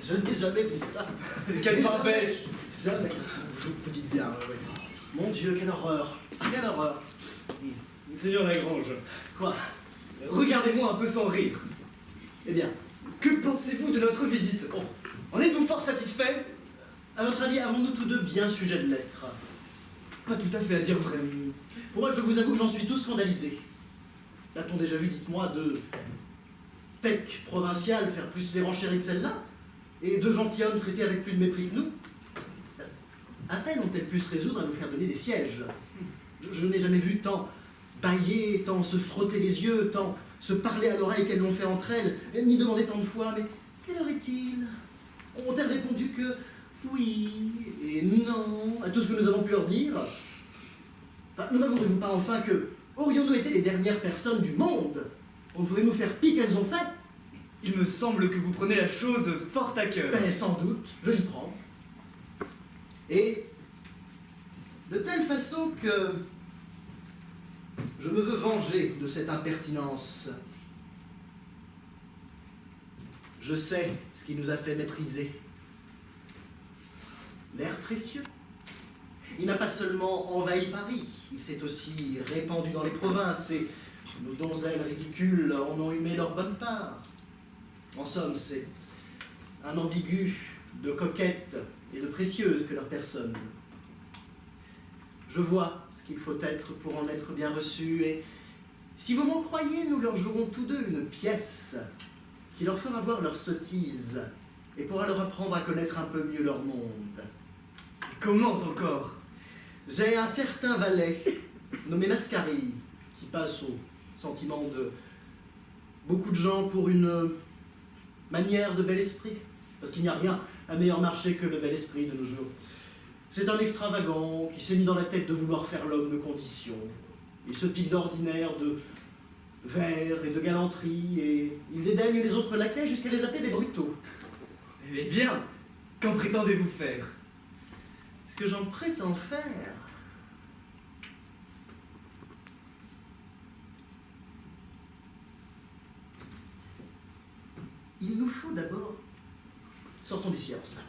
Je n'ai jamais vu ça. Quelle pain pêche. Jamais. Vous dites bien, oui. Mon Dieu, quelle horreur. Quelle horreur. Seigneur Lagrange, Quoi? regardez-moi un peu sans rire. Eh bien, Que pensez-vous de notre visite? oh, En êtes-vous fort satisfait? à votre avis, avons-nous tous deux bien sujet de l'être? Pas tout à fait à dire vrai. Pour moi, je vous avoue que j'en suis tout scandalisé. A-t-on déjà vu, dites-moi, de pecs provinciales faire plus les renchéries que celle-là? Et deux gentilshommes traités avec plus de mépris que nous? À peine ont-elles pu se résoudre à nous faire donner des sièges. Je n'ai jamais vu tant bâiller, tant se frotter les yeux, tant se parler à l'oreille qu'elles l'ont fait entre elles, ni demander tant de fois, mais quelle heure est-il? Ont-elles répondu que oui et non à tout ce que nous avons pu leur dire? Ne m'avouerez-vous pas enfin que aurions-nous été les dernières personnes du monde? On pouvait nous faire pis qu'elles ont fait? Il me semble que vous prenez la chose fort à cœur. Ben, sans doute, je l'y prends. Et de telle façon que je me veux venger de cette impertinence. Je sais ce qui nous a fait mépriser. L'air précieux. Il n'a pas seulement envahi Paris, il s'est aussi répandu dans les provinces et nos donzelles ridicules en ont humé leur bonne part. En somme, c'est un ambigu de coquettes et de précieuses que leur personne. Je vois ce qu'il faut être pour en être bien reçu, et si vous m'en croyez, nous leur jouerons tous deux une pièce qui leur fera voir leur sottise et pourra leur apprendre à connaître un peu mieux leur monde. Comment encore? J'ai un certain valet nommé Mascari qui passe au sentiment de beaucoup de gens pour une manière de bel esprit, parce qu'il n'y a rien à meilleur marché que le bel esprit de nos jours. C'est un extravagant qui s'est mis dans la tête de vouloir faire l'homme de condition. Il se pique d'ordinaire de verre et de galanterie, et il dédaigne les autres laquais jusqu'à les appeler des brutaux. Eh bien, qu'en prétendez-vous faire? Ce que j'en prétends faire... Il nous faut d'abord... Sortons d'ici avant cela.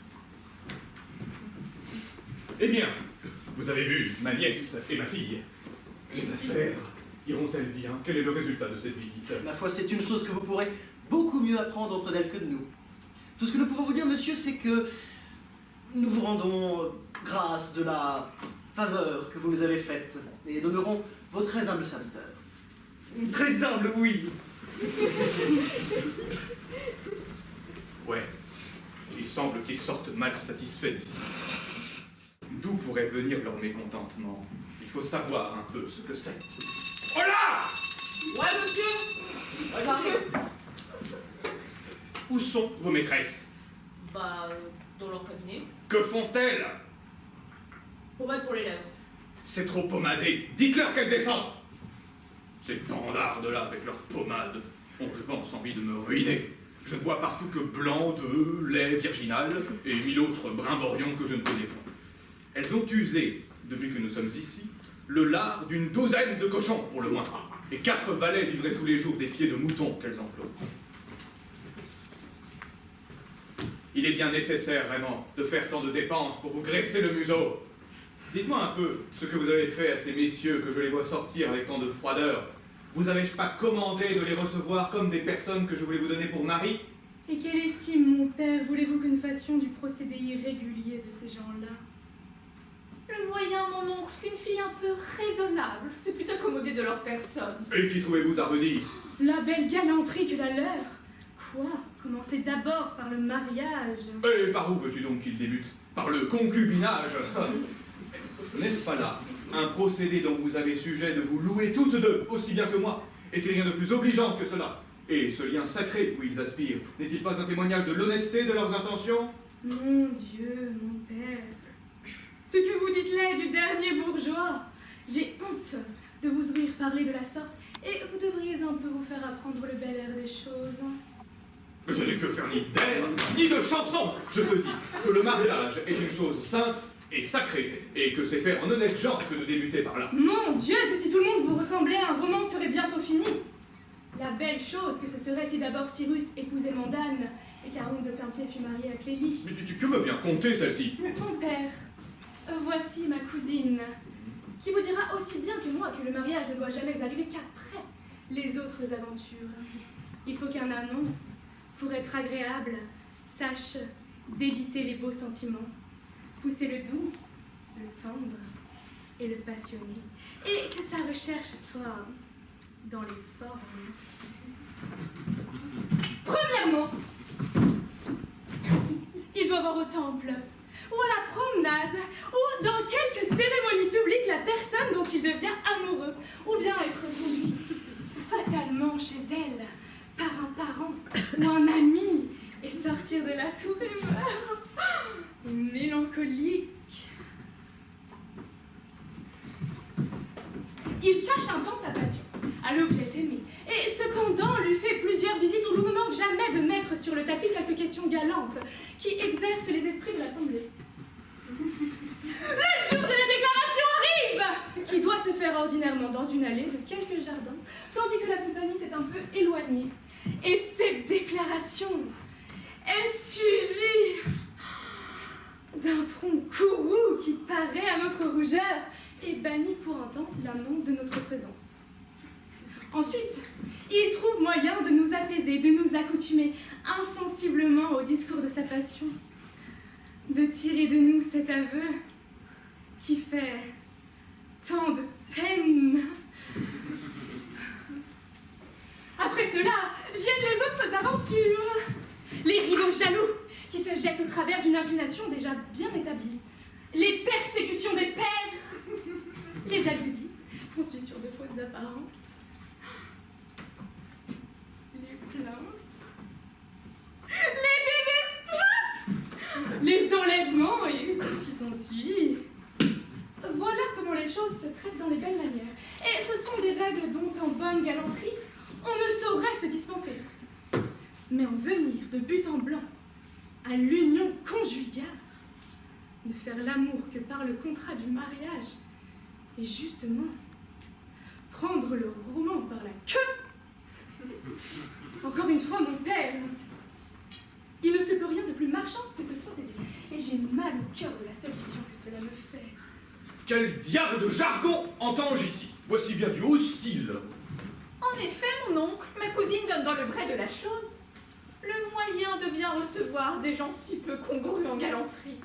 Eh bien, vous avez vu ma nièce et ma fille. Les affaires iront-elles bien? Quel est le résultat de cette visite? Ma foi, c'est une chose que vous pourrez beaucoup mieux apprendre auprès d'elle que de nous. Tout ce que nous pouvons vous dire, monsieur, c'est que nous vous rendons grâce de la faveur que vous nous avez faite et demeurons vos très humbles serviteurs. Très humble, oui. Ouais, il semble qu'ils sortent mal satisfaits d'ici. D'où pourrait venir leur mécontentement? Il faut savoir un peu ce que c'est. Oh là! Ouais, monsieur! J'arrive. Où sont vos maîtresses? Bah, dans leur cabinet. Que font-elles? Pommade pour les lèvres. C'est trop pommadé. Dites-leur qu'elles descendent. Ces bandardes-là avec leur pommade ont, je pense, envie de me ruiner. Je ne vois partout que blanc d'œufs, lait virginal et 1000 autres brimborions que je ne connais pas. Elles ont usé, depuis que nous sommes ici, le lard d'une douzaine de cochons, pour le moins. Et 4 valets vivraient tous les jours des pieds de mouton qu'elles emploient. Il est bien nécessaire, vraiment, de faire tant de dépenses pour vous graisser le museau. Dites-moi un peu ce que vous avez fait à ces messieurs que je les vois sortir avec tant de froideur. Vous avais-je pas commandé de les recevoir comme des personnes que je voulais vous donner pour mari? Et quelle estime, mon père, voulez-vous que nous fassions du procédé irrégulier de ces gens-là? Le moyen, mon oncle, qu'une fille un peu raisonnable se pût accommoder de leur personne. Et qui trouvez-vous à redire? La belle galanterie que la leur! Quoi? Commencez d'abord par le mariage. Et par où veux-tu donc qu'il débute? Par le concubinage? N'est-ce pas là un procédé dont vous avez sujet de vous louer toutes deux, aussi bien que moi? Est-il rien de plus obligeant que cela? Et ce lien sacré où ils aspirent, n'est-il pas un témoignage de l'honnêteté de leurs intentions? Mon Dieu, mon père. Ce que vous dites là est du dernier bourgeois. J'ai honte de vous ouïr parler de la sorte, et vous devriez un peu vous faire apprendre le bel air des choses. Je n'ai que faire ni d'air, ni de chanson. Je te dis que le mariage est une chose sainte et sacrée, et que c'est faire en honnête gens que de débuter par là. Mon Dieu, que si tout le monde vous ressemblait, un roman serait bientôt fini. La belle chose que ce serait si d'abord Cyrus épousait Mandane, et Caron de Plainpied fut marié à Clélie. Mais que me vient compter celle-ci? Mon père, voici ma cousine, qui vous dira aussi bien que moi que le mariage ne doit jamais arriver qu'après les autres aventures. Il faut qu'un amant, pour être agréable, sache débiter les beaux sentiments, pousser le doux, le tendre et le passionné, et que sa recherche soit dans les formes. Premièrement, il doit voir au temple, ou à la promenade, ou dans quelque cérémonie publique la personne dont il devient amoureux, ou bien être conduit fatalement chez elle par un parent ou un ami, et sortir de là tout rêveur, mélancolique. Il cache un temps sa passion à l'objet aimé, et cependant lui fait plusieurs visites où l'on ne manque jamais de mettre sur le tapis quelques questions galantes qui exercent les esprits de l'assemblée. Le jour de la déclaration arrive, qui doit se faire ordinairement dans une allée de quelques jardins, tandis que la compagnie s'est un peu éloignée. Et cette déclaration est suivie d'un front courroux qui paraît à notre rougeur et bannit pour un temps l'amant de notre présence. Ensuite, il trouve moyen de nous apaiser, de nous accoutumer insensiblement au discours de sa passion, de tirer de nous cet aveu qui fait tant de peine. Après cela, viennent les autres aventures. Les rivaux jaloux qui se jettent au travers d'une inclination déjà bien établie. Les persécutions des pères. Les jalousies conçues sur de fausses apparences. Les plaintes. Les désespoirs. Les enlèvements et tout ce qui s'ensuit. Voilà comment les choses se traitent dans les belles manières. Et ce sont des règles dont, en bonne galanterie, on ne saurait se dispenser. Mais en venir de but en blanc à l'union conjugale, ne faire l'amour que par le contrat du mariage, et justement prendre le roman par la queue. Encore une fois, mon père, il ne se peut rien de plus marchand que ce procédé, et j'ai mal au cœur de la seule vision que cela me fait. Quel diable de jargon entends-je ici? Voici bien du hostile. En effet, mon oncle, ma cousine donne dans le vrai de la chose. Le moyen de bien recevoir des gens si peu congrus en galanterie.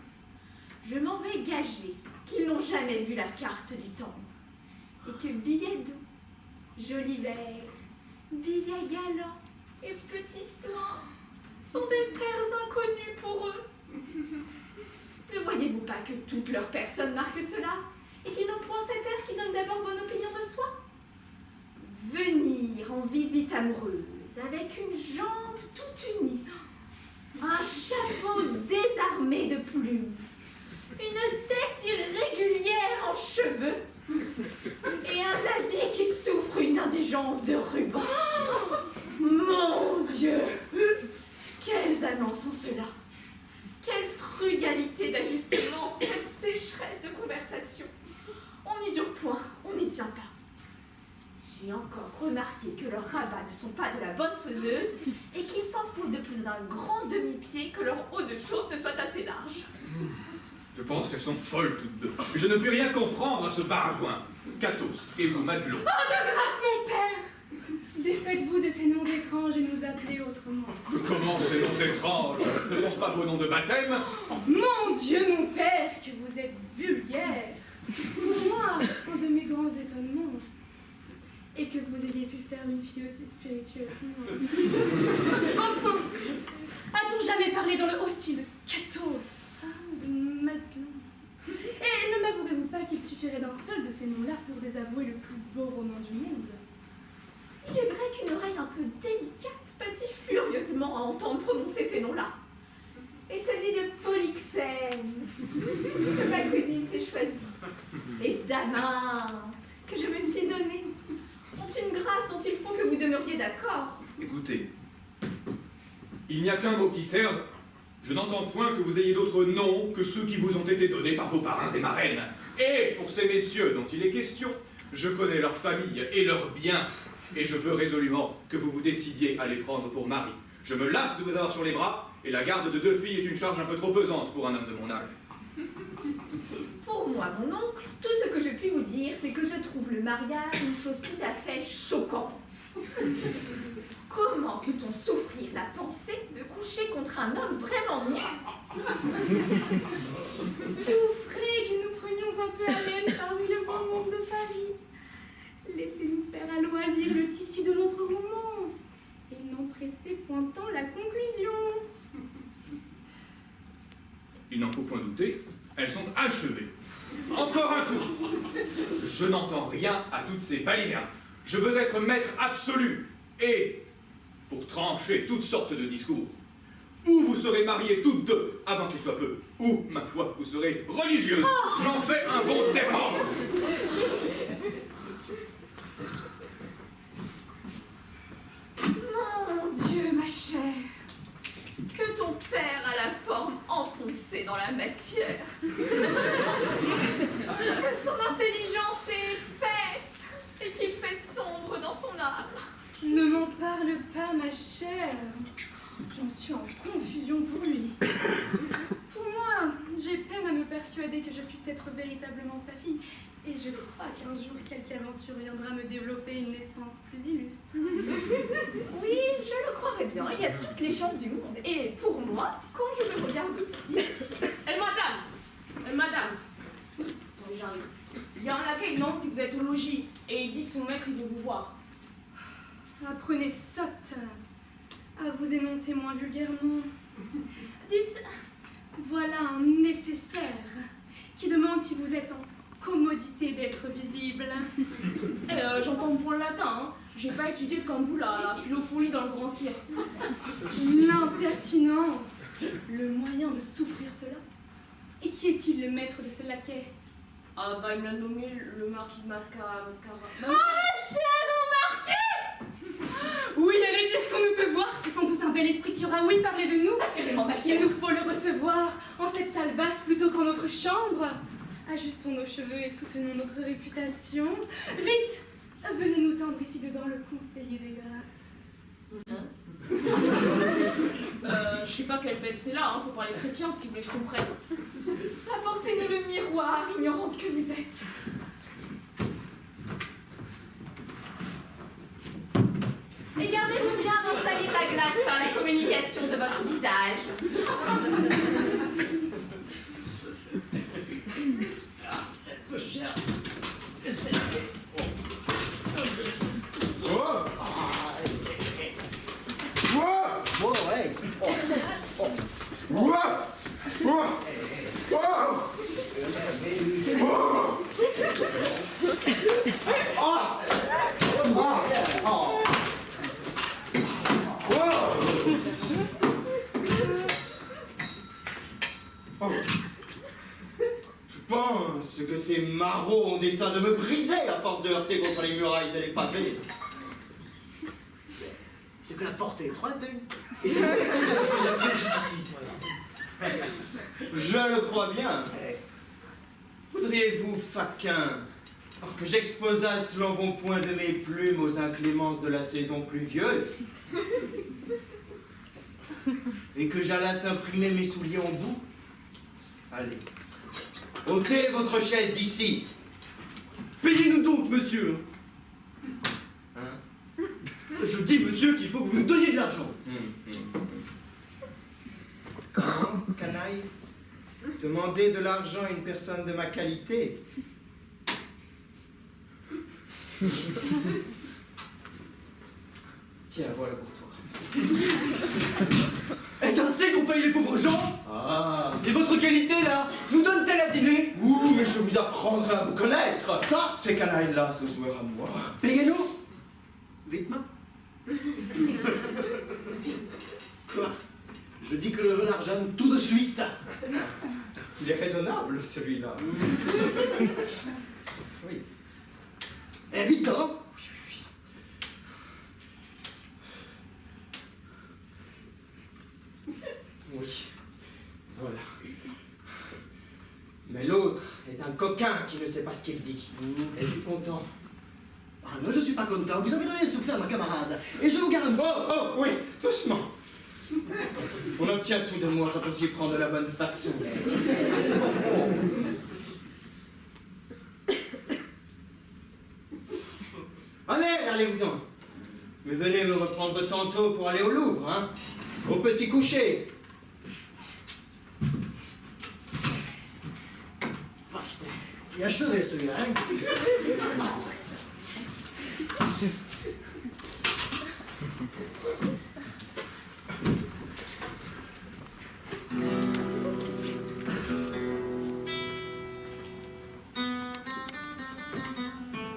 Je m'en vais gager qu'ils n'ont jamais vu la carte du temps. Et que billets doux, jolis verres, billets galants et petits soins sont des terres inconnues pour eux. Ne voyez-vous pas que toute leur personne marque cela, et qu'ils n'ont point cet air qui donne d'abord bonne opinion de soi? Venir en visite amoureuse avec une jambe toute unie, un chapeau désarmé de plumes, une tête irrégulière en cheveux et un habit qui souffre une indigence de ruban. Mon Dieu! Quels amants sont ceux-là! Quelle frugalité d'ajustement, quelle sécheresse de conversation! On n'y dure point, on n'y tient pas. J'ai encore remarqué que leurs rabats ne sont pas de la bonne faiseuse et qu'il s'en faut de plus d'un grand demi-pied que leur haut de chausses ne soit assez large. Je pense qu'elles sont folles toutes deux. Je ne puis rien comprendre à ce baragouin. Cathos et vous, Madelon. Oh, de grâce, mon père! Défaites-vous de ces noms étranges et nous appelez autrement. Comment ces noms étranges? Ne sont-ce pas vos noms de baptême? Mon Dieu, mon père, que vous êtes vulgaire! Pour moi, un de mes grands étonnements. Et que vous ayez pu faire une fille aussi spirituelle que moi. Enfin, a-t-on jamais parlé dans le haut style Cathos, de Madelon? Et ne m'avouerez-vous pas qu'il suffirait d'un seul de ces noms-là pour désavouer le plus beau roman du monde? Il est vrai qu'une oreille un peu délicate pâtit furieusement à entendre prononcer ces noms-là. Et celui de Polyxène, que ma cousine s'est choisie, et d'Aminte, que je me suis donnée, ont une grâce dont il faut que vous demeuriez d'accord. Écoutez, il n'y a qu'un mot qui serve. Je n'entends point que vous ayez d'autres noms que ceux qui vous ont été donnés par vos parrains et marraines. Et pour ces messieurs dont il est question, je connais leur famille et leurs biens, et je veux résolument que vous vous décidiez à les prendre pour mari. Je me lasse de vous avoir sur les bras, et la garde de 2 filles est une charge un peu trop pesante pour un homme de mon âge. Pour moi, mon oncle, tout ce que je puis vous dire, c'est que je trouve le mariage une chose tout à fait choquante. Comment peut-on souffrir la pensée de coucher contre un homme vraiment nu? Souffrez que nous prenions un peu haleine parmi le beau monde de Paris. Laissez-nous faire à loisir le tissu de notre roman et n'empressez pointant la conclusion. Il n'en faut point douter, elles sont achevées. Encore un coup. Je n'entends rien à toutes ces balivernes. Je veux être maître absolu. Et, pour trancher toutes sortes de discours, ou vous serez mariées toutes deux avant qu'il soit peu, ou, ma foi, vous serez religieuses. J'en fais un bon serment. Mon Dieu, ma chère, que ton père a la forme enfoncée dans la matière. Que son intelligence est épaisse et qu'il fait sombre dans son âme. Ne m'en parle pas, ma chère. J'en suis en confusion pour lui. Pour moi, j'ai peine à me persuader que je puisse être véritablement sa fille. Et je crois qu'un jour, quelque aventure viendra me développer une naissance plus illustre. Oui, je le croirais bien, il y a toutes les chances du monde. Et pour moi, quand je me regarde ici... Madame Attendez, j'arrive. Il y a un laquais qui demande si vous êtes au logis et il dit que son maître il veut vous voir. Apprenez sotte à vous énoncer moins vulgairement. Dites, voilà un nécessaire qui demande si vous êtes en commodité d'être visible. J'entends point le latin, hein. J'ai pas étudié comme vous la philophonie dans le grand cirque. L'impertinente. Le moyen de souffrir cela. Et qui est-il le maître de ce laquais? Ah bah il me l'a nommé le marquis de Mascara. Oh ma chère marquis! Oui, allez dire qu'on nous peut voir, c'est sans doute un bel esprit qui aura oui parlé de nous. Assurément, ma Il chère. nous faut le recevoir en cette salle basse plutôt qu'en notre chambre. Ajustons nos cheveux et soutenons notre réputation. Vite, venez nous tendre ici dedans le conseiller des grâces. Je sais pas quelle bête c'est là, hein. Faut parler chrétien si vous voulez que je comprenne. Apportez-nous le miroir, ignorante que vous êtes. Et gardez-vous bien d'en salir la glace par la communication de votre visage. Cher. Bon, ouais. Je pense que ces marauds ont dessein de me briser à force de heurter contre les murailles et les pavés. C'est que la porte est étroite, hein. Et c'est vrai que vous êtes jusqu'ici. Voilà. Je le crois bien. Voudriez-vous, faquin, que j'exposasse l'embonpoint de mes plumes aux inclémences de la saison pluvieuse et que j'allasse imprimer mes souliers en bout? Allez, ôtez votre chaise d'ici. Payez-nous donc, monsieur. Hein? Je dis, monsieur, qu'il faut que vous nous donniez de l'argent. Comment, canaille? Demander de l'argent à une personne de ma qualité? Tiens, voilà pour toi. Est-ce ainsi qu'on paye les pauvres gens? Ah. Et votre qualité, là, nous donne-t-elle à dîner? Ouh, mais je vous apprendrai à vous connaître. Ça, ces canailles-là se jouèrent à moi. Payez-nous. Vitement. Quoi? Je dis que je veux l'argent tout de suite. Il est raisonnable, celui-là. Oui. Évident. Oui. Voilà. Mais l'autre est un coquin qui ne sait pas ce qu'il dit. Es-tu content? Ah, moi je suis pas content. Vous avez donné un soufflet à ma camarade. Et je vous garantis. Oh, oui, doucement. On obtient tout de moi quand on s'y prend de la bonne façon. Allez, allez-vous-en. Mais venez me reprendre tantôt pour aller au Louvre, hein, au petit coucher. Il est achevé celui-là, hein.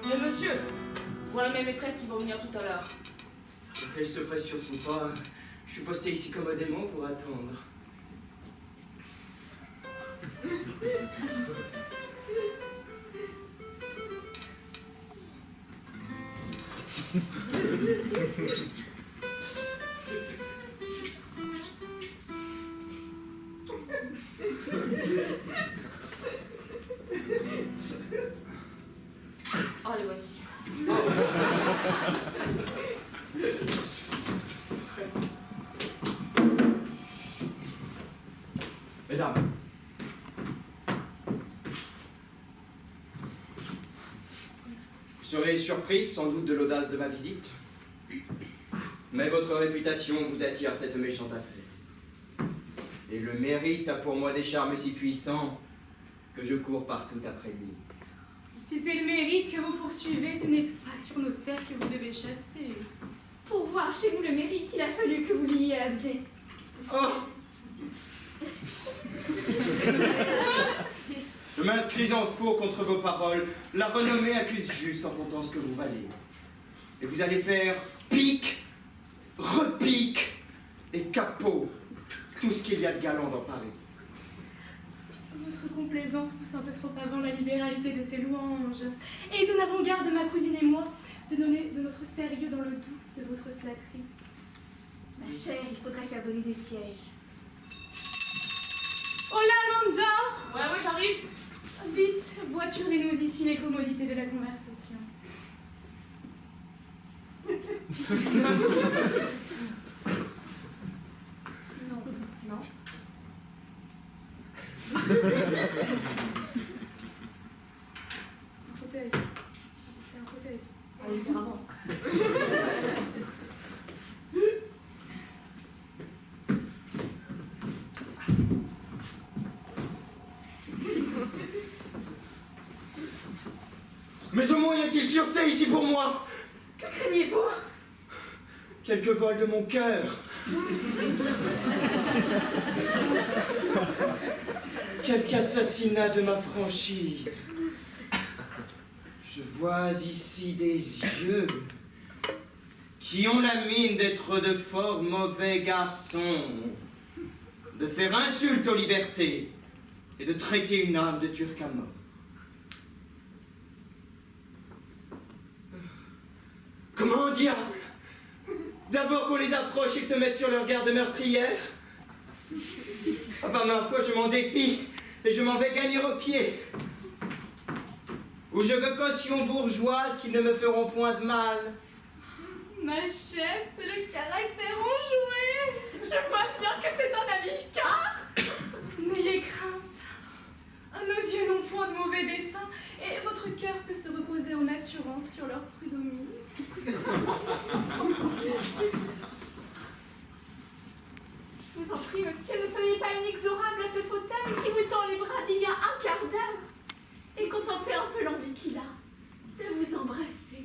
Mais monsieur, voilà mes maîtresses qui vont venir tout à l'heure. Qu'elle se presse surtout pas. Je suis posté ici commodément pour attendre. Oh, les voici. Mesdames, vous serez surprise sans doute de l'audace de ma visite, mais votre réputation vous attire à cette méchante affaire. Et le mérite a pour moi des charmes si puissants que je cours partout après lui. Si c'est le mérite que vous poursuivez, ce n'est pas sur nos terres que vous devez chasser. Pour voir chez nous le mérite, il a fallu que vous l'ayez amené. Oh! Je m'inscris en faux contre vos paroles. La renommée accuse juste en comptant ce que vous valez. Et vous allez faire pique, repique et capot tout ce qu'il y a de galant dans Paris. Votre complaisance pousse un peu trop avant la libéralité de ces louanges. Et nous n'avons garde, ma cousine et moi, de donner de notre sérieux dans le doux de votre flatterie. Ma chère, il faudrait faire donner des sièges. Hola, Manzor! Ouais, j'arrive. Vite, voiturez-nous ici les commodités de la conversation. Non, non. Un fauteuil. C'est un fauteuil. Allez, dire avant. Mais au moins y a-t-il sûreté ici pour moi? Que craignez-vous? Quelque vol de mon cœur. Quelque assassinat de ma franchise. Je vois ici des yeux qui ont la mine d'être de fort mauvais garçons, de faire insulte aux libertés et de traiter une âme de turc à mort. Comment diable? D'abord qu'on les approche et qu'ils se mettent sur leur garde meurtrière. Ah bah ma foi, je m'en défie et je m'en vais gagner au pied. Ou je veux caution bourgeoise qu'ils ne me feront point de mal. Ma chère, c'est le caractère enjoué. Je vois bien que c'est un Hamilcar. N'ayez crainte. Nos yeux n'ont point de mauvais dessein, et votre cœur peut se reposer en assurance sur leur prud'homme. Je vous en prie, monsieur, ne soyez pas inexorable à ce fauteuil qui vous tend les bras d'il y a un quart d'heure. Et contentez un peu l'envie qu'il a de vous embrasser.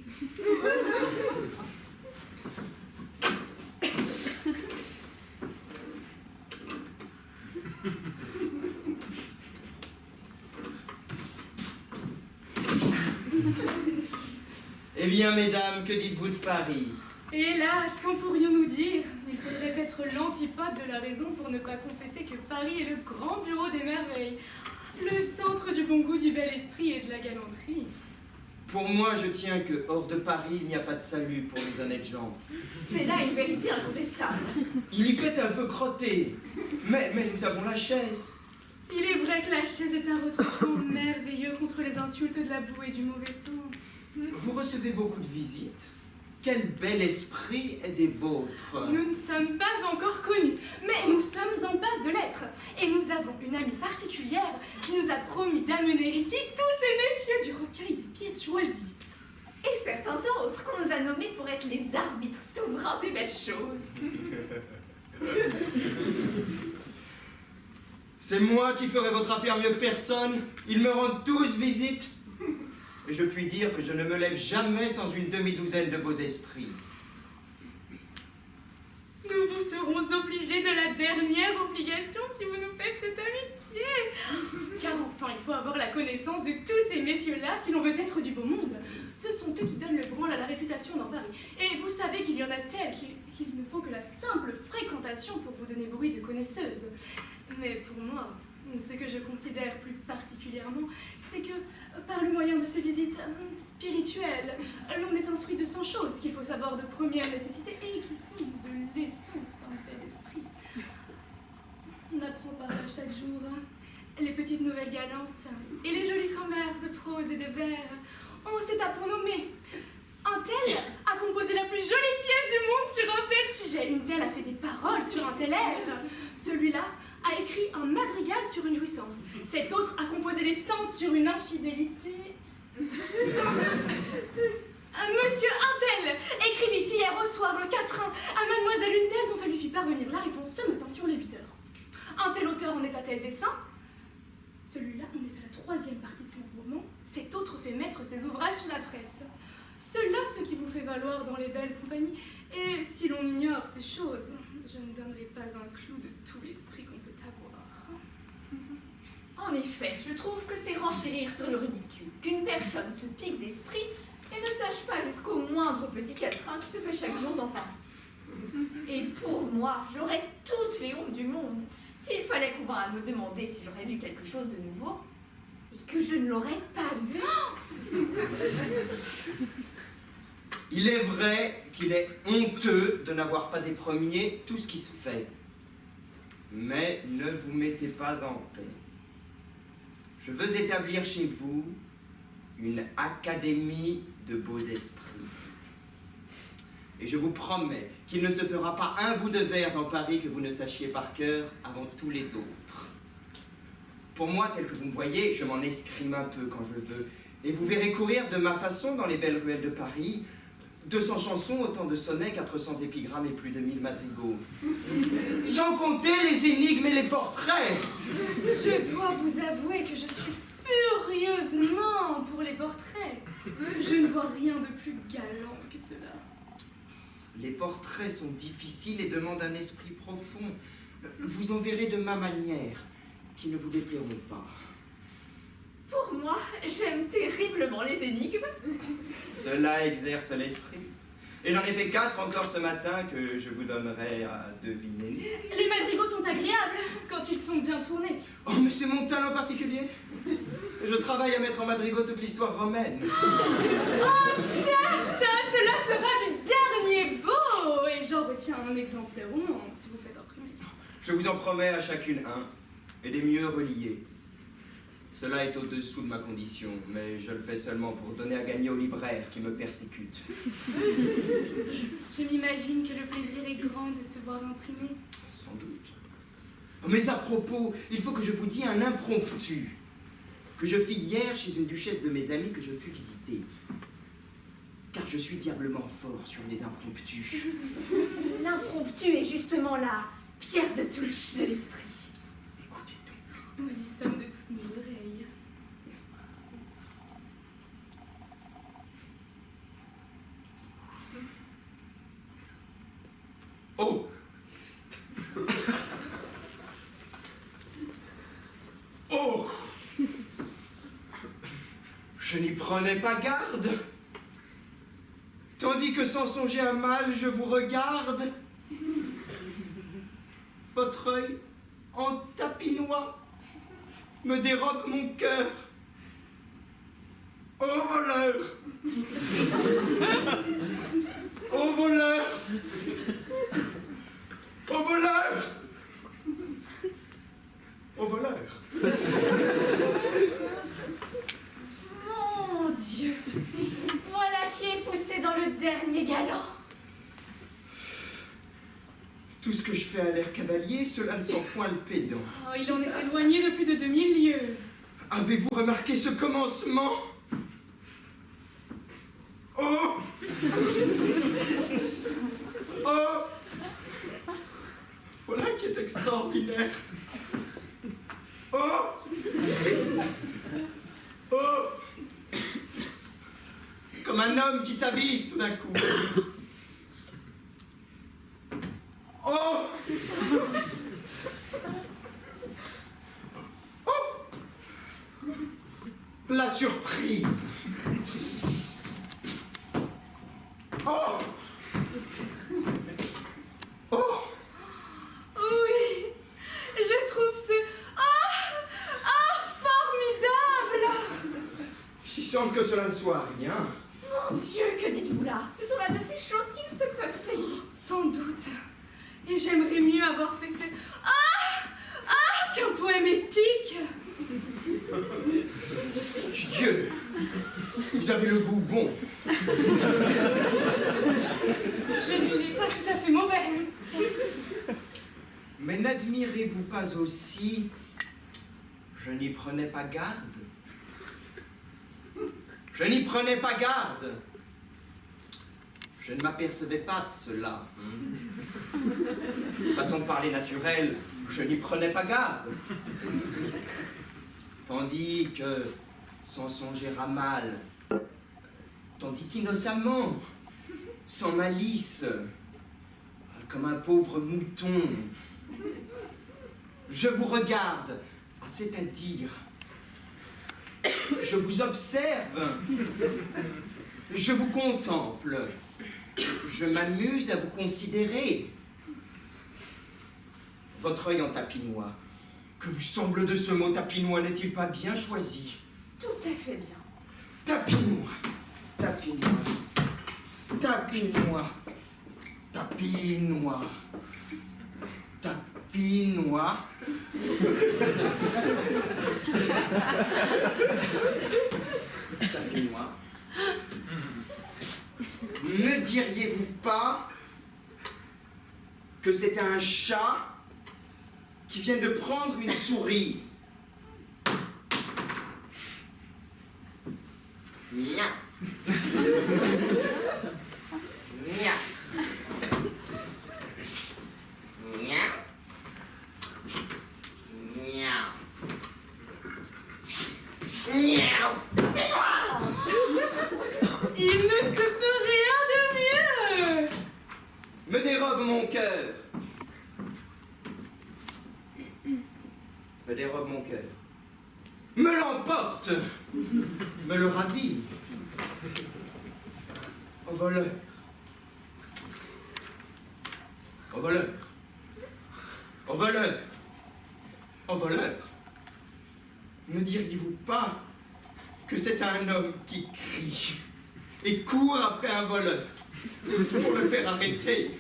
Eh bien, mesdames, que dites-vous de Paris? Hélas, qu'en pourrions-nous dire? Il faudrait être l'antipode de la raison pour ne pas confesser que Paris est le grand bureau des merveilles, le centre du bon goût, du bel esprit et de la galanterie. Pour moi, je tiens que, hors de Paris, il n'y a pas de salut pour les honnêtes gens. C'est là une vérité incontestable. Il y fait un peu crotté, mais nous avons la chaise. Il est vrai que la chaise est un retranchement merveilleux contre les insultes de la boue et du mauvais temps. Vous recevez beaucoup de visites? quel bel esprit est des vôtres. Nous ne sommes pas encore connus, mais nous sommes en passe de l'être. Et nous avons une amie particulière qui nous a promis d'amener ici tous ces messieurs du recueil des pièces choisies. Et certains autres qu'on nous a nommés pour être les arbitres souverains des belles choses. C'est moi qui ferai votre affaire mieux que personne. Ils me rendent tous visite. Et je puis dire que je ne me lève jamais sans une demi-douzaine de beaux esprits. Nous vous serons obligés de la dernière obligation si vous nous faites cette amitié. Car enfin, il faut avoir la connaissance de tous ces messieurs-là si l'on veut être du beau monde. Ce sont eux qui donnent le branle à la réputation dans Paris. Et vous savez qu'il y en a tels qu'il ne faut que la simple fréquentation pour vous donner bruit de connaisseuse. Mais pour moi, ce que je considère plus particulièrement, c'est que, par le moyen de ces visites spirituelles, l'on est instruit de 100 choses qu'il faut savoir de première nécessité et qui sont de l'essence d'un bel esprit. On apprend par là chaque jour les petites nouvelles galantes et les jolis commerces de prose et de vers. On sait à pour nommer. Un tel a composé la plus jolie pièce du monde sur un tel sujet. Une telle a fait des paroles sur un tel air. Celui-là a écrit un madrigal sur une jouissance. Cet autre a composé des stances sur une infidélité. Monsieur Untel écrivit hier au soir un quatrain à mademoiselle une telle dont elle lui fit parvenir la réponse ce matin sur les 8 heures. Un tel auteur en est à tel dessin. Celui-là en est à la 3e partie de son roman. Cet autre fait mettre ses ouvrages sur la presse. Cela ce qui vous fait valoir dans les belles compagnies. Et si l'on ignore ces choses, je ne donnerai pas un clou de tout l'esprit qu'on peut avoir. En effet, je trouve que c'est renchérir sur le ridicule qu'une personne se pique d'esprit et ne sache pas jusqu'au moindre petit quatrain qui se fait chaque jour dans Paris. Et pour moi, j'aurais toutes les hontes du monde s'il fallait qu'on va me demander si j'aurais vu quelque chose de nouveau et que je ne l'aurais pas vu. Il est vrai qu'il est honteux de n'avoir pas des premiers tout ce qui se fait. Mais ne vous mettez pas en paix. Je veux établir chez vous une académie de beaux esprits. Et je vous promets qu'il ne se fera pas un bout de vers dans Paris que vous ne sachiez par cœur avant tous les autres. Pour moi, tel que vous me voyez, je m'en escrime un peu quand je veux. Et vous verrez courir de ma façon dans les belles ruelles de Paris 200 chansons, autant de sonnets, 400 épigrammes et plus de 1000 madrigaux. Sans compter les énigmes et les portraits. Je dois vous avouer que je suis furieusement pour les portraits. Je ne vois rien de plus galant que cela. Les portraits sont difficiles et demandent un esprit profond. Vous en verrez de ma manière, qui ne vous déplairont pas. Pour moi, j'aime terriblement les énigmes. Cela exerce l'esprit. Et j'en ai fait 4 encore ce matin que je vous donnerai à deviner. Les madrigaux sont agréables quand ils sont bien tournés. Oh, mais c'est mon talent particulier. Je travaille à mettre en madrigaux toute l'histoire romaine. Oh, certes, cela sera du dernier beau. Et j'en retiens un exemplaire au moins, si vous faites imprimer. Je vous en promets à chacune un, et des mieux reliés. Cela est au-dessous de ma condition, mais je le fais seulement pour donner à gagner aux libraires qui me persécutent. Je m'imagine que le plaisir est grand de se voir imprimer. Sans doute. Mais à propos, il faut que je vous dise un impromptu que je fis hier chez une duchesse de mes amies que je fus visiter. Car je suis diablement fort sur les impromptus. L'impromptu est justement la pierre de touche de l'esprit. Écoutez donc. Nous y sommes de toutes nos oreilles. Oh! Oh! Je n'y prenais pas garde. Tandis que sans songer à mal, je vous regarde. Votre œil en tapinois me dérobe mon cœur. Ô voleur! Ô voleur! Au voleur! Au voleur! Mon Dieu! Voilà qui est poussé dans le dernier galant. Tout ce que je fais à l'air cavalier, cela ne sent point le pédant. Oh, il en est éloigné de plus de 2000 lieues. Avez-vous remarqué ce commencement? Oh! Oh! Voilà qui est extraordinaire. Oh! Oh! Comme un homme qui s'avise tout d'un coup. Oh! Oh! La surprise! Oh! Oh! Oui, je trouve ce... formidable! Il semble que cela ne soit rien. Mon Dieu, que dites-vous là? Ce sont là de ces choses qui ne se peuvent payer. Sans doute. Et j'aimerais mieux avoir fait ce... qu'un poème épique! Dieu! Vous avez le goût bon. Je ne l'ai pas tout à fait mauvais. Mais n'admirez-vous pas aussi? Je n'y prenais pas garde. Je n'y prenais pas garde. Je ne m'apercevais pas de cela. Façon de parler naturelle, je n'y prenais pas garde. Tandis que, sans songer à mal, tandis qu'innocemment, sans malice, comme un pauvre mouton, je vous regarde, c'est-à-dire, je vous observe, je vous contemple, je m'amuse à vous considérer. Votre œil en tapinois, que vous semble de ce mot tapinois, n'est-il pas bien choisi? Tout à fait bien. Tapinois, tapinois, tapinois, tapinois, tapinois. Tapinois. Ne diriez-vous pas que c'est un chat qui vient de prendre une souris? Nya. Nya. Nya. Nya. Nya. Il ne se peut rien de mieux! Me dérobe mon cœur. Me dérobe mon cœur. Me l'emporte. Me le ravit. Au voleur. Au voleur. Au voleur. Au voleur. Ne diriez-vous pas que c'est un homme qui crie et court après un voleur pour le faire arrêter?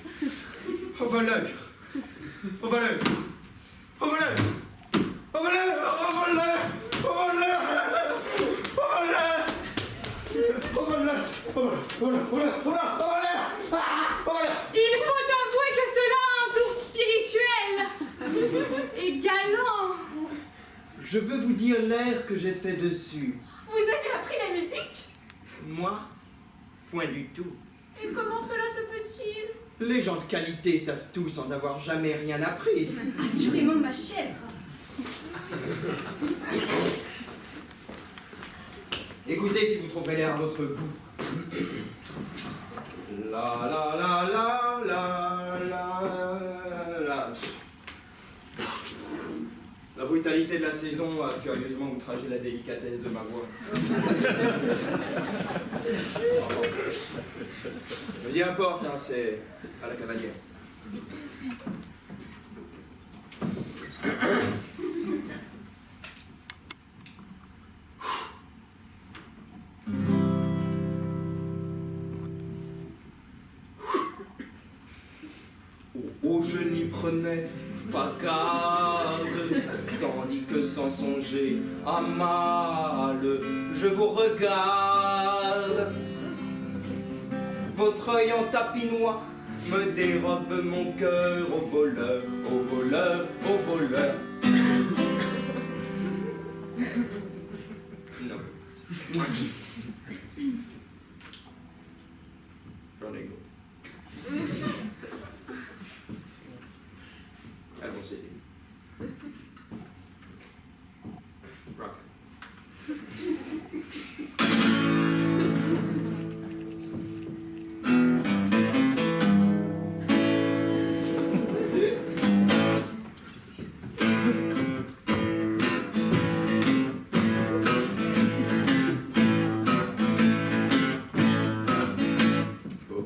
Au voleur. Au voleur. Au voleur. Au voleur. Au voleur. Au voleur. Au voleur. Au voleur. Au voleur. Au voleur. Au voleur. Au voleur. Au voleur. Il faut avouer que cela a un tour spirituel et galant. Je veux vous dire l'air que j'ai fait dessus. Vous avez appris la musique? Moi, point du tout. Et comment cela se peut-il? Les gens de qualité savent tout sans avoir jamais rien appris. Assurément, ma chère. Écoutez si vous trouverez l'air à votre goût. La la la la la la la. La brutalité de la saison a furieusement outragé la délicatesse de ma voix. Mais y importe, hein, c'est à la cavalière. Oh, je n'y prenais pas garde, tandis que sans songer à mal, je vous regarde. Votre œil en tapinois me dérobe mon cœur au voleur, au voleur, au voleur. Non. J'en ai d'autres. Elles vont s'aider. Rock.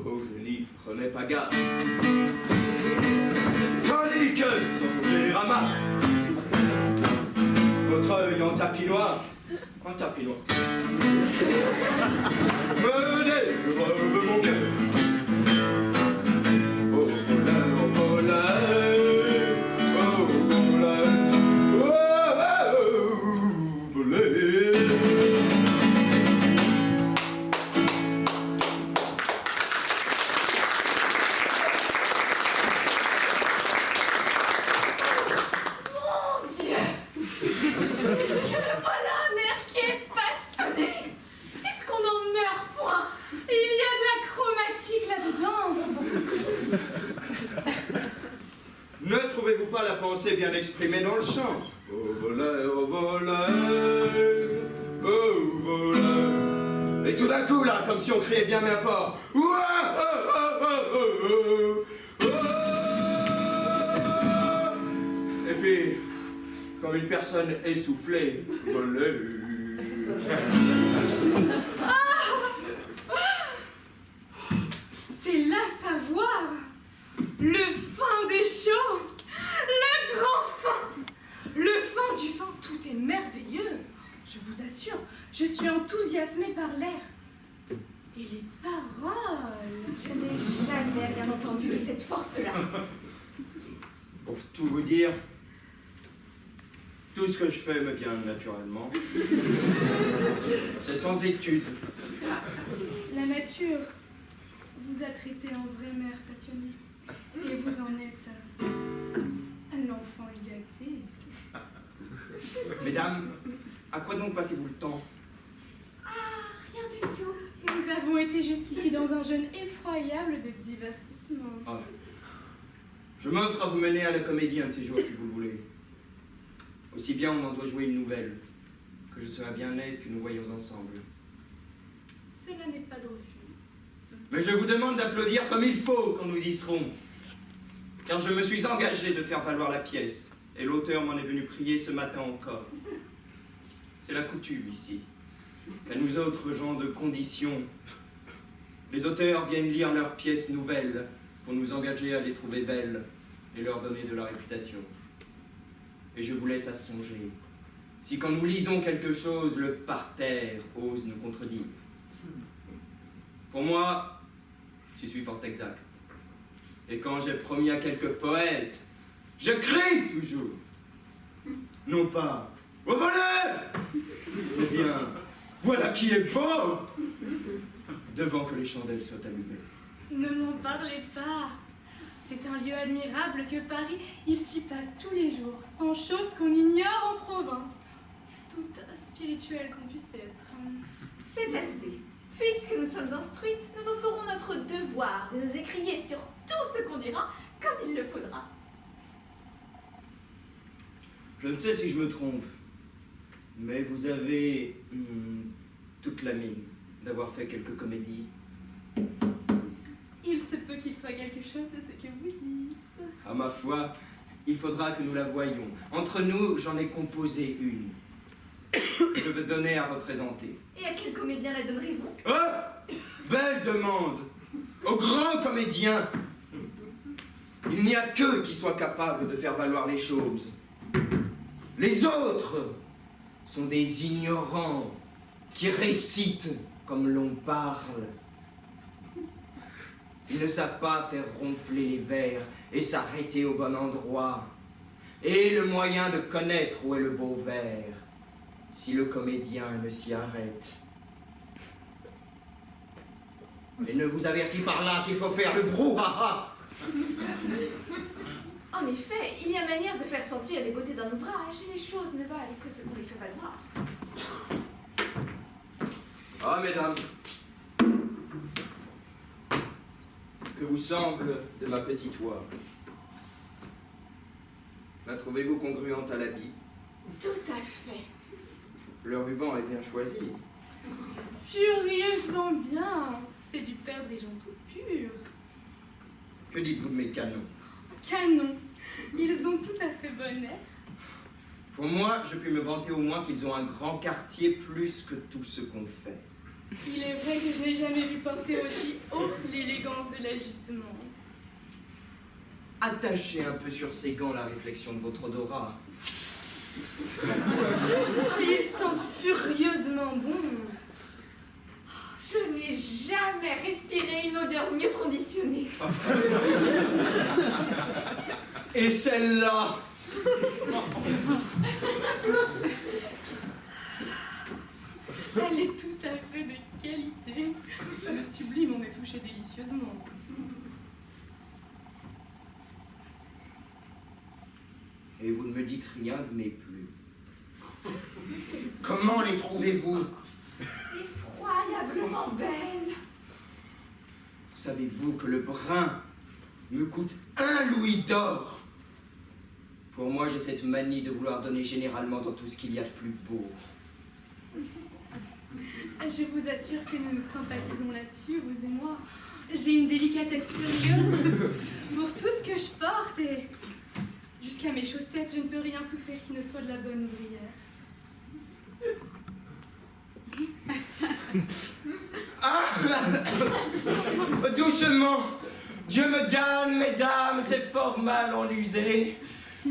Oh, je n'y prenais pas garde. Tandis que, sans songer les ramas, votre œil en tapis noir, un tapis noir, me dérobe mon cœur. Oh, voleur, oh, voleur, oh, voleur, oh, voleur. Mon Dieu! Que voilà un air qui est passionné! Est-ce qu'on en meurt point? Il y a de la chromatique là-dedans. Ne trouvez-vous pas la pensée bien exprimée dans le chant? Oh voleur, oh voleur, oh voleur. Et tout d'un coup là, comme si on criait bien bien fort. Ouah, oh, oh, oh, oh, oh, oh. Et puis, comme une personne essoufflée, voleur. C'est là savoir le fin des choses, le grand fin. Le fin du fin, tout est merveilleux. Je vous assure, je suis enthousiasmée par l'air. Et les paroles. Je n'ai jamais rien entendu de cette force-là. Pour tout vous dire, tout ce que je fais me vient naturellement. C'est sans étude. La nature vous a traité en vraie mère passionnée. Et vous en êtes un enfant gâté. Mesdames, à quoi donc passez-vous le temps? Rien du tout. Nous avons été jusqu'ici dans un jeûne effroyable de divertissement. Ah. Je m'offre à vous mener à la comédie un de ces jours si vous le voulez. Aussi bien on en doit jouer une nouvelle, que je serai bien aise que nous voyons ensemble. Cela n'est pas de refus. Mais je vous demande d'applaudir comme il faut quand nous y serons. Car je me suis engagé de faire valoir la pièce, et l'auteur m'en est venu prier ce matin encore. C'est la coutume ici, qu'à nous autres gens de condition, les auteurs viennent lire leurs pièces nouvelles pour nous engager à les trouver belles et leur donner de la réputation. Et je vous laisse à songer, si quand nous lisons quelque chose, le parterre ose nous contredire. Pour moi, j'y suis fort exact. Et quand j'ai promis à quelques poètes, je crie toujours. Non pas « Au voleur !» mais bien « Voilà qui est beau !» devant que les chandelles soient allumées. Ne m'en parlez pas. C'est un lieu admirable que Paris. Il s'y passe tous les jours, sans chose qu'on ignore en province. Toute spirituelle qu'on puisse être. C'est assez. Puisque nous sommes instruites, nous nous ferons notre devoir de nous écrier sur tout ce qu'on dira comme il le faudra. Je ne sais si je me trompe, mais vous avez toute la mine d'avoir fait quelques comédies. Il se peut qu'il soit quelque chose de ce que vous dites. À ma foi, il faudra que nous la voyions. Entre nous, j'en ai composé une. Je veux donner à représenter. Et à quel comédien la donnerez-vous? Ah! Belle demande! Aux grands comédiens! Il n'y a qu'eux qui soient capables de faire valoir les choses. Les autres sont des ignorants qui récitent comme l'on parle. Ils ne savent pas faire ronfler les vers et s'arrêter au bon endroit. Et le moyen de connaître où est le beau vers, si le comédien ne s'y arrête. Et ne vous avertis par là qu'il faut faire le brouhaha En effet, il y a manière de faire sentir les beautés d'un ouvrage et les choses ne valent que ce qu'on les fait valoir. Ah, mesdames, que vous semble de ma petite voix? La trouvez-vous congruente à l'habit? Tout à fait. Le ruban est bien choisi. Furieusement bien. C'est du père des gens tout purs. Que dites-vous de mes canons? Canon. Ils ont tout à fait bon air. Pour moi, je puis me vanter au moins qu'ils ont un grand quartier plus que tout ce qu'on fait. Il est vrai que je n'ai jamais vu porter aussi haut l'élégance de l'ajustement. Attachez un peu sur ces gants la réflexion de votre odorat. Ils sentent furieusement bon. Je n'ai jamais respiré une odeur mieux conditionnée. Et celle-là? Elle est tout à fait de qualité. Le sublime en est touché délicieusement. Et vous ne me dites rien de mes plumes. Comment les trouvez-vous? Effroyablement belle. Savez-vous que le brun me coûte 1 louis d'or? Pour moi, j'ai cette manie de vouloir donner généralement dans tout ce qu'il y a de plus beau. Je vous assure que nous nous sympathisons là-dessus, vous et moi. J'ai une délicatesse furieuse pour tout ce que je porte et jusqu'à mes chaussettes, je ne peux rien souffrir qui ne soit de la bonne ouvrière. Ah! Doucement! Dieu me damne, mesdames, c'est fort mal en usé.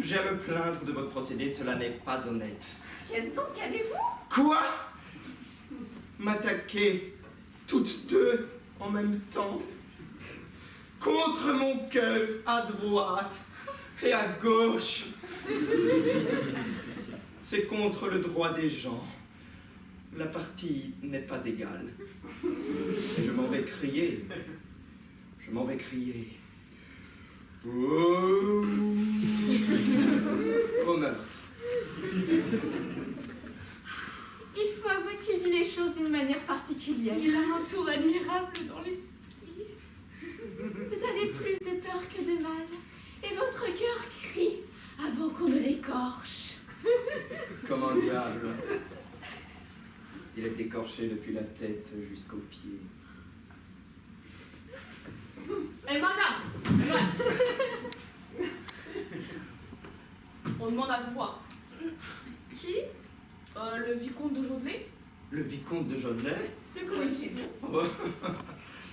J'aime me plaindre de votre procédé, cela n'est pas honnête. Qu'est-ce donc qu'avez-vous? Quoi? M'attaquer toutes deux en même temps? Contre mon cœur, à droite et à gauche. C'est contre le droit des gens. La partie n'est pas égale. Et je m'en vais crier. Je m'en vais crier. Oh, au meurtre. Il faut avouer qu'il dit les choses d'une manière particulière. Il a un tour admirable dans l'esprit. Vous avez plus de peur que de mal. Et votre cœur crie avant qu'on ne l'écorche. Comme un diable. Il est écorché depuis la tête jusqu'aux pieds. Eh madame, on demande à vous voir. Qui? Le vicomte de Jodelet. Le vicomte de Jodelet? Le connaissez-vous? Oh,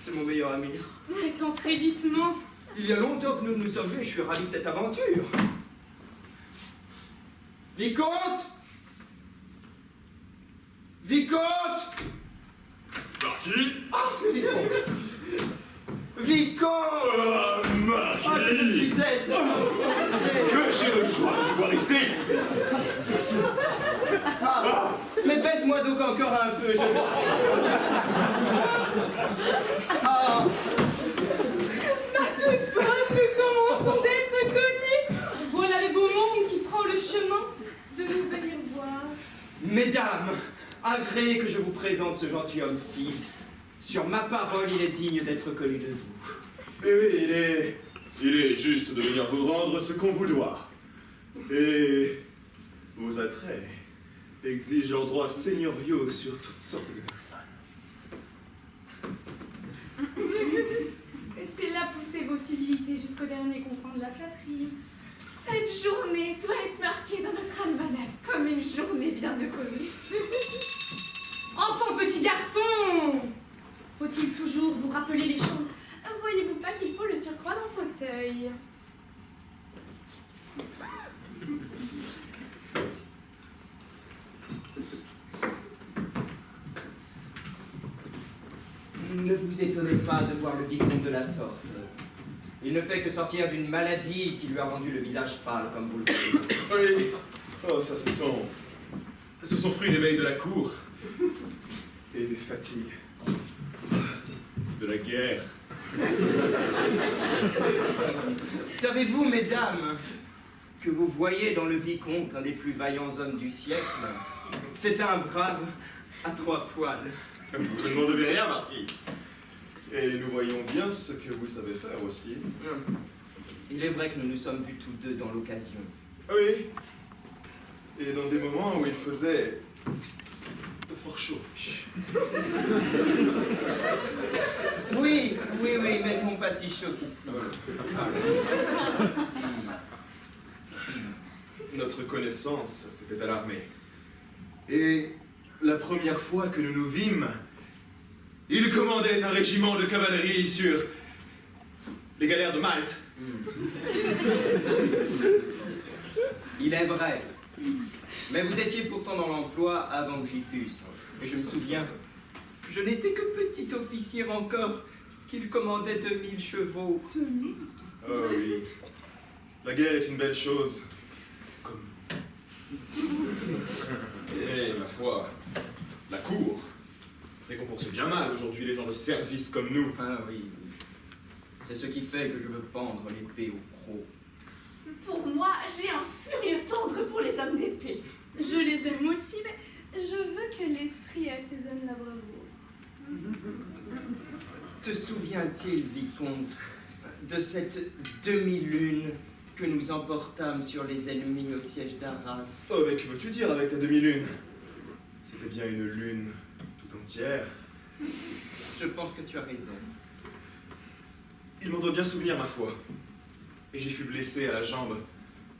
c'est mon meilleur ami. Faites entrer vitement. Il y a longtemps que nous nous sommes vus et je suis ravi de cette aventure. Vicomte! Vicomte! Marquis? Ah, c'est Vicomte! Vicomte! Marquis! Ah, que je suis aise! Que j'ai le joie de te voir ici! Ah, mais baise-moi donc encore un peu, je te... Ah! À toute bonne, nous commençons d'être connus. Voilà le beau monde qui prend le chemin de nous venir voir. Mesdames, agréez que je vous présente ce gentilhomme-ci. Sur ma parole, il est digne d'être connu de vous. Et oui, il est juste de venir vous rendre ce qu'on vous doit. Et vos attraits exigent leurs droits seigneuriaux sur toutes sortes de personnes. C'est là pousser vos civilités jusqu'au dernier confin de la flatterie. Cette journée doit être marquée dans notre almanach comme une journée bien heureuse. Enfin, petit garçon! Faut-il toujours vous rappeler les choses? Voyez-vous pas qu'il faut le surcroît d'un fauteuil? Ne vous étonnez pas de voir le vicomte de la sorte. Il ne fait que sortir d'une maladie qui lui a rendu le visage pâle, comme vous le voyez. Oui, oh, ça, ce sont fruits des veilles de la cour et des fatigues, de la guerre Savez-vous, mesdames, que vous voyez dans le vicomte un des plus vaillants hommes du siècle? C'est un brave à 3 poils. Vous ne m'en devez rien, Marquis. Et nous voyons bien ce que vous savez faire aussi. Il est vrai que nous nous sommes vus tous deux dans l'occasion. Oui. Et dans des moments où il faisait fort chaud. Oui, mais non pas si chaud qu'ici. Notre connaissance s'est fait à l'armée. Et la première fois que nous nous vîmes, il commandait un régiment de cavalerie sur les galères de Malte. Il est vrai. Mais vous étiez pourtant dans l'emploi avant que j'y fusse. Et je me souviens, je n'étais que petit officier encore, qu'il commandait 2000 chevaux. 2000 ? Oh oui. La guerre est une belle chose. Comme... Mais, ma foi, la cour récompense bien mal aujourd'hui les gens de service comme nous. Ah oui. C'est ce qui fait que je veux pendre l'épée au croc. Pour moi, j'ai un furieux tendre pour les hommes d'épée. Je les aime aussi, mais je veux que l'esprit assaisonne la bravoure. Te souvient-il, vicomte, de cette demi-lune que nous emportâmes sur les ennemis au siège d'Arras? Oh, mais que veux-tu dire avec ta demi-lune? C'était bien une lune tout entière. Je pense que tu as raison. Il m'en doit bien souvenir, ma foi. Et j'y fus blessé à la jambe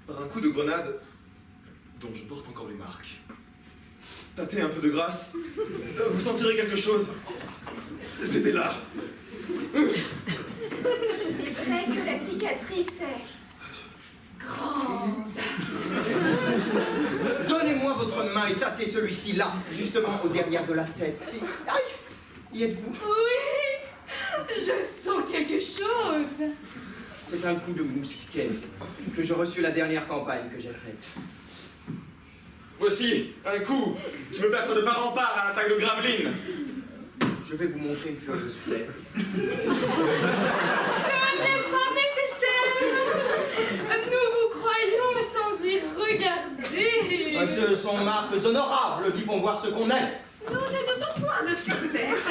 par un coup de grenade dont je porte encore les marques. Tâtez un peu de grâce, vous sentirez quelque chose. C'était là. Il est vrai que la cicatrice est grande. Donnez-moi votre main et tâtez celui-ci là, justement au derrière de la tête. Aïe! Y êtes-vous? Oui, je sens quelque chose. C'est un coup de mousquet que je reçus la dernière campagne que j'ai faite. Voici un coup qui me berce de part en part à l'attaque de Gravelines. Je vais vous montrer une furieuse plaie. Ce n'est pas nécessaire. Nous vous croyons sans y regarder. Ce sont marques honorables qui font voir ce qu'on est. Nous ne doutons point de ce que vous êtes.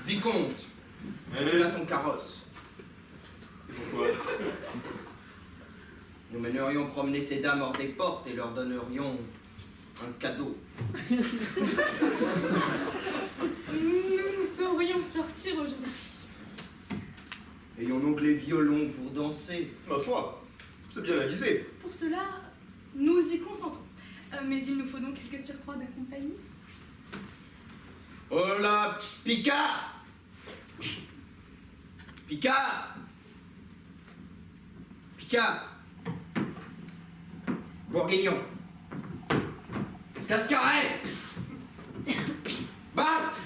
Vicomte, tu l'as ton carrosse. Et pourquoi? Nous mènerions promener ces dames hors des portes et leur donnerions un cadeau. Nous saurions sortir aujourd'hui. Ayons donc les violons pour danser. Ma foi, c'est bien avisé. Pour cela, nous y consentons. Mais il nous faut donc quelques surcroîts de compagnie. Oh là, Picard! Picard! Picard! Bourguignon! Cascaret! Basque!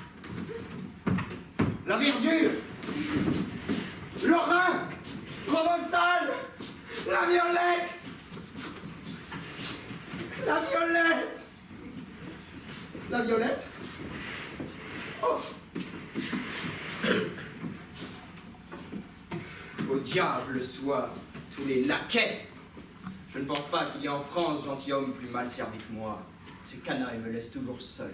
La Verdure! Lorrain! Provençal! La Violette! La Violette! La Violette? Oh. Au diable soit tous les laquais. Je ne pense pas qu'il y ait en France gentilhomme plus mal servi que moi. Ces canailles me laissent toujours seul.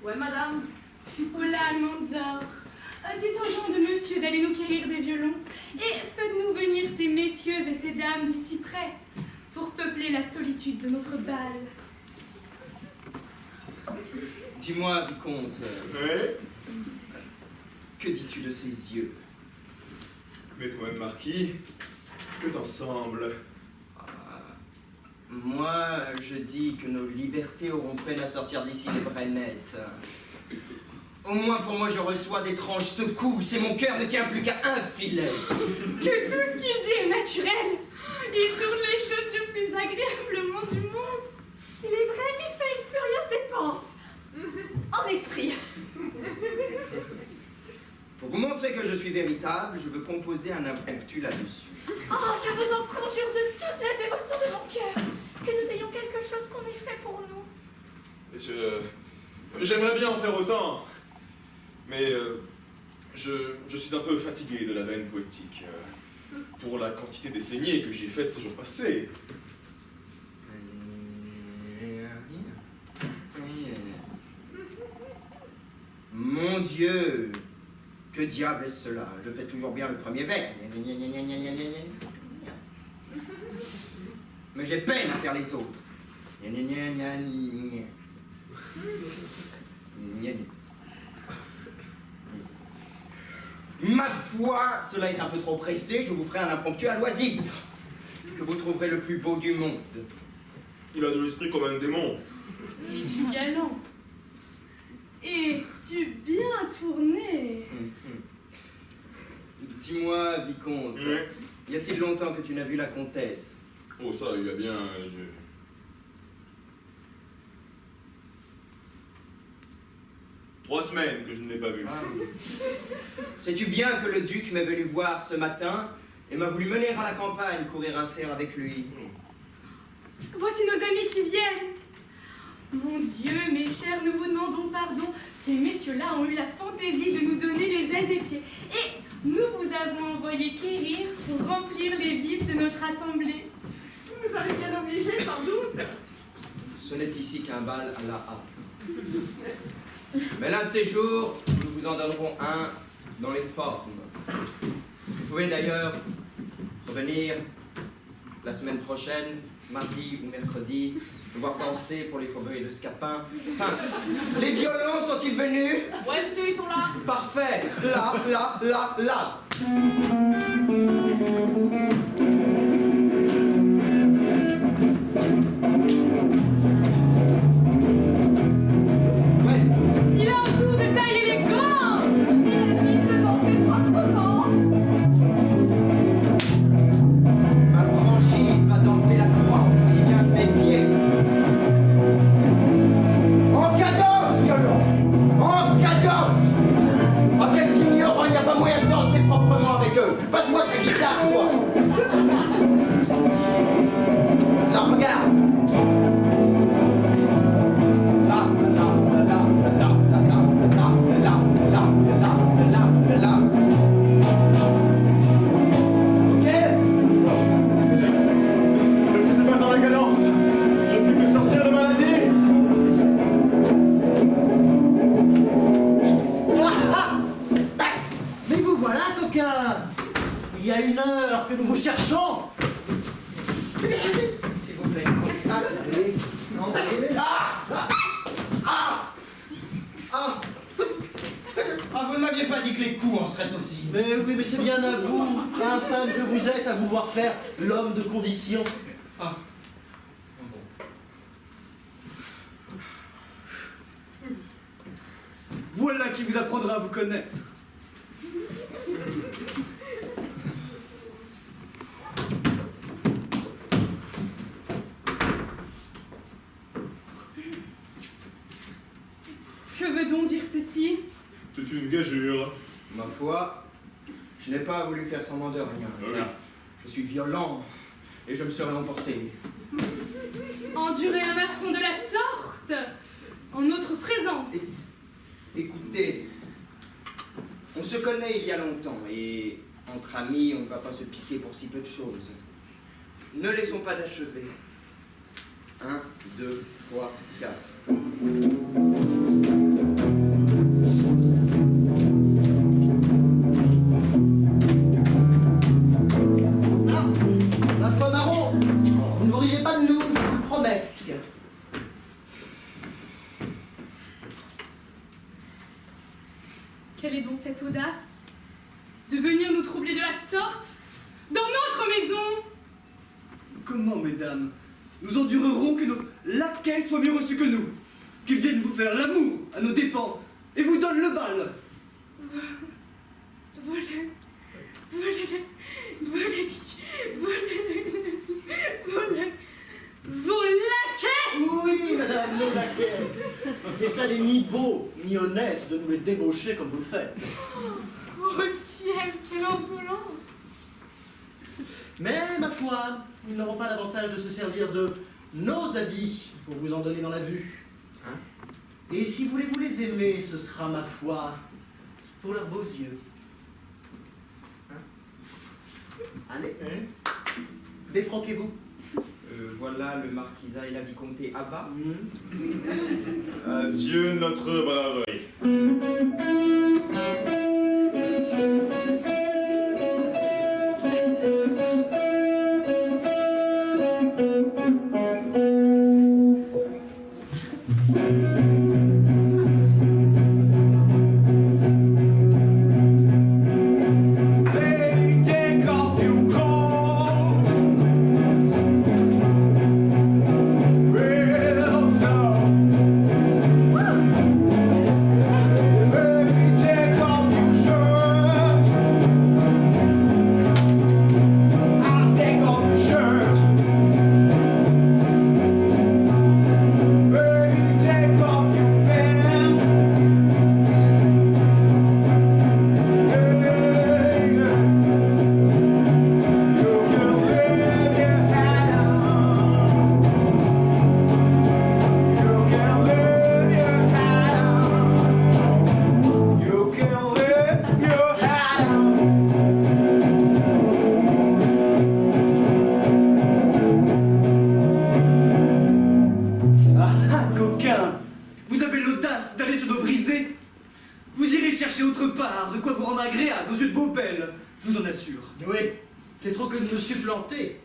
Ouais, madame. Hola, Almanzor. Dites aux gens de monsieur d'aller nous quérir des violons et faites-nous venir ces messieurs et ces dames d'ici près pour peupler la solitude de notre bal. Dis-moi, vicomte, Ouais. que dis-tu de ces yeux? Mais toi-même, Marquis, que t'en semble? Moi, je dis que nos libertés auront peine à sortir d'ici les brais nets. Au moins pour moi, je reçois d'étranges secousses et mon cœur ne tient plus qu'à un filet. Que tout ce qu'il dit est naturel. Il tourne les choses le plus agréablement du monde. Il est vrai qu'il fait une furieuse dépense. En esprit. Pour vous montrer que je suis véritable, je veux composer un impromptu là-dessus. Oh, je vous en conjure de toute la dévotion de mon cœur, que nous ayons quelque chose qu'on ait fait pour nous. J'aimerais bien en faire autant, mais je suis un peu fatigué de la veine poétique, pour la quantité des saignées que j'ai faites ces jours passés. Mon Dieu, que diable est cela? Je fais toujours bien le premier vers. Mais j'ai peine à faire les autres. Ma foi, cela est un peu trop pressé, je vous ferai un impromptu à loisir, que vous trouverez le plus beau du monde. Il a de l'esprit comme un démon. Et du galant. Et du bien tourné. Dis-moi, vicomte, Ouais. y a-t-il longtemps que tu n'as vu la comtesse? Oh, ça, il va bien. 3 semaines que je ne l'ai pas vu. Sais-tu bien que le duc m'est venu voir ce matin et m'a voulu mener à la campagne courir un cerf avec lui? Voici nos amis qui viennent. Mon Dieu, mes chers, nous vous demandons pardon. Ces messieurs-là ont eu la fantaisie de nous donner les ailes des pieds. Et nous vous avons envoyé quérir pour remplir les vides de notre assemblée. Vous nous avez bien obligés, sans doute. Ce n'est ici qu'un bal à la hâte. Mais l'un de ces jours, nous vous en donnerons un dans les formes. Vous pouvez d'ailleurs revenir la semaine prochaine, mardi ou mercredi, nous voir danser pour les faubourgs de Scapin. Enfin, les violons sont-ils venus? Ouais, monsieur, ils sont là. Parfait. Là. Ouais. Il a un tour de taille élégant. Et la ville de danser proprement. Ma franchise va danser la croix aussi bien que mes pieds. En cadence, violon! En cadence! Oh, quel ignorant, il n'y a pas moyen de danser proprement avec eux. Passe-moi ta guitare, toi! Là, regarde! Là. Ok? Ne laissez pas dans la cadence. Je ne fais que sortir de maladie. Mais vous voilà, coquin! Il y a 1 heure que nous vous cherchons! S'il vous plaît. Allez, entrez. Ah, vous ne m'aviez pas dit que les coups en seraient aussi. Mais oui, mais c'est bien à vous, infâme que vous êtes, à vouloir faire l'homme de condition. Voilà qui vous apprendra à vous connaître. Que veut donc dire ceci? C'est une gageure. Ma foi, je n'ai pas voulu faire semblant de rien. Je suis violent et je me serais emporté. Endurer un affront de la sorte en notre présence. Écoutez, on se connaît il y a longtemps et entre amis, on ne va pas se piquer pour si peu de choses. Ne laissons pas d'achever. 1, 2, 3, 4. Ma foi, Marron, vous ne vous riez pas de nous, je vous le promets. Quelle est donc cette audace de venir nous troubler de la sorte dans notre maison? Comment, mesdames? Nous endurerons que nos laquais soient mieux reçus que nous, qu'ils viennent vous faire l'amour à nos dépens et vous donnent le bal. Vos laquais! Oui, madame, nos laquais. Et cela n'est ni beau, ni honnête de nous les débaucher comme vous le faites. Oh ciel, quelle insolence! Mais, ma foi, ils n'auront pas l'avantage de se servir de nos habits pour vous en donner dans la vue. Hein? Et si voulez-vous les aimer, ce sera, ma foi, pour leurs beaux yeux. Hein? Allez, défroquez-vous. Voilà le marquisat et la vicomté à bas. Adieu notre braverie.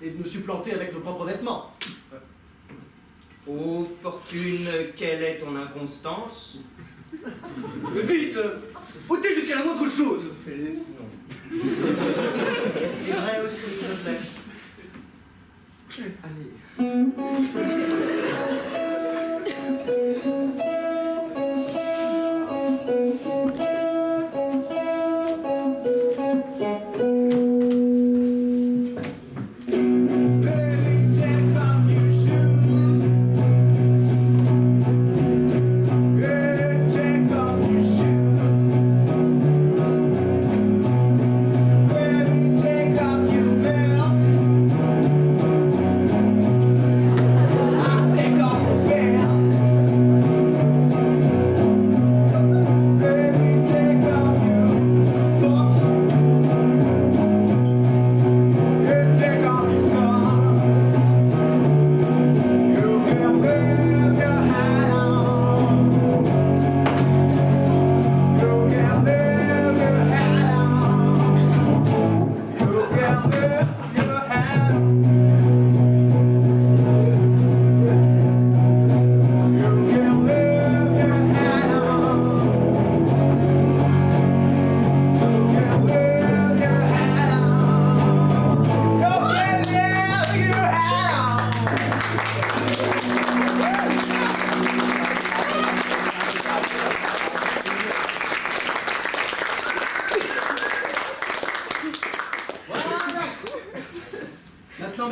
Et de nous supplanter avec nos propres vêtements. Ô fortune, quelle est ton inconstance? Vite, ôtez jusqu'à la moindre chose. Non. C'est vrai aussi, s'il te plaît.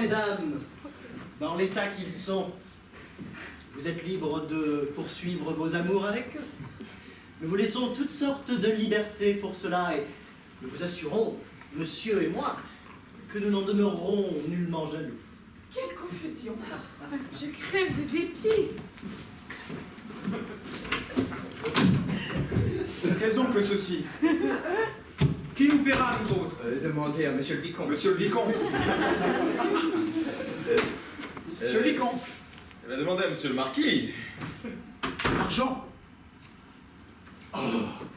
Mesdames, dans l'état qu'ils sont, vous êtes libres de poursuivre vos amours avec eux. Nous vous laissons toutes sortes de libertés pour cela et nous vous assurons, monsieur et moi, que nous n'en demeurerons nullement jaloux. Quelle confusion! Je crève de dépit. Qu'est-ce donc que ceci? Qui nous paiera, nous autres? Demandez à monsieur le vicomte. Monsieur le vicomte. Monsieur le vicomte. Elle va demander à monsieur le marquis. Argent. Oh,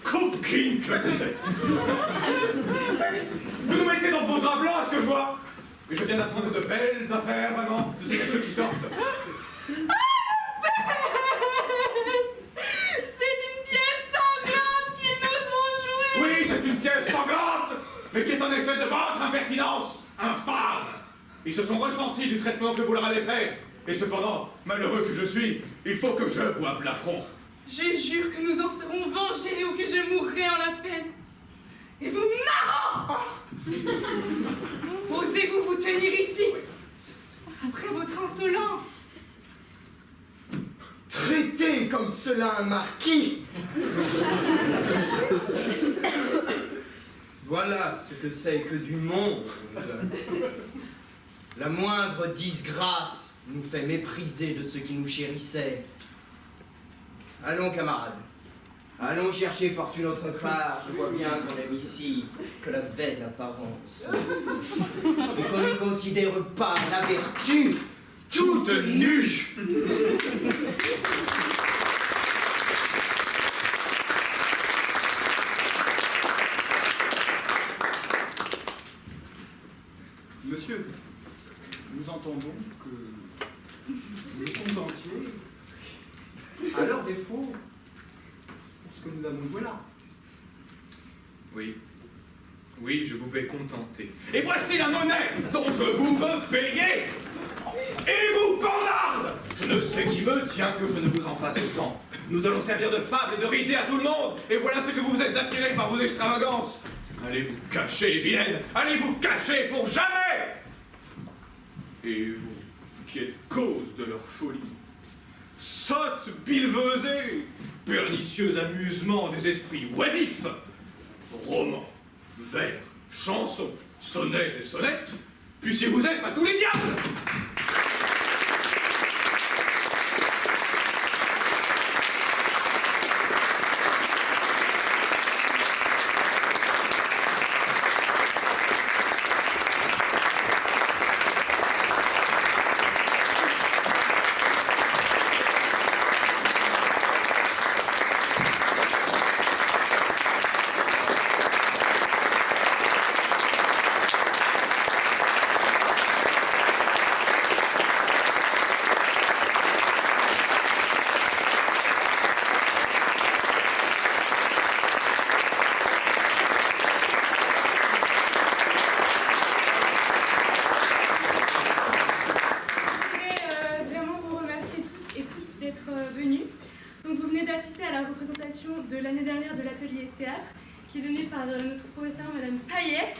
coquine que vous êtes! Vous nous mettez dans de beaux draps blancs, à ce que je vois! Et je viens d'apprendre de belles affaires, vraiment, de ces ceux qui sortent. C'est une pièce sanglante qu'ils nous ont jouée! Oui, c'est une pièce sanglante, mais qui est en effet de votre impertinence, infâme! Ils se sont ressentis du traitement que vous leur allez faire, et cependant, malheureux que je suis, il faut que je boive l'affront. Je jure que nous en serons vengés ou que je mourrai en la peine. Et vous, marrant! Osez-vous vous tenir ici? Après votre insolence? Traiter comme cela un marquis! Voilà ce que c'est que du monde. La moindre disgrâce nous fait mépriser de ceux qui nous chérissaient. Allons, camarades. Allons chercher fortune autre part. Je vois bien qu'on aime ici que la vaine apparence. Et qu'on ne considère pas la vertu toute nue. Monsieur, nous entendons que vous le contentiez à leur défaut pour ce que nous avons joué là. Oui. Oui, je vous vais contenter. Et voici la monnaie dont je vous veux payer. Et vous, pandarde! Je ne sais qui me tient que je ne vous en fasse autant. Nous allons servir de fable et de risée à tout le monde. Et voilà ce que vous vous êtes attirés par vos extravagances. Allez vous cacher, vilaine. Allez vous cacher pour jamais. Et vous, qui êtes cause de leur folie, sotte bilevesée, pernicieux amusement des esprits oisifs, romans, vers, chansons, sonnets et sonnettes, puissiez-vous être à tous les diables! De l'année dernière de l'atelier théâtre qui est donnée par notre professeure Madame Payet.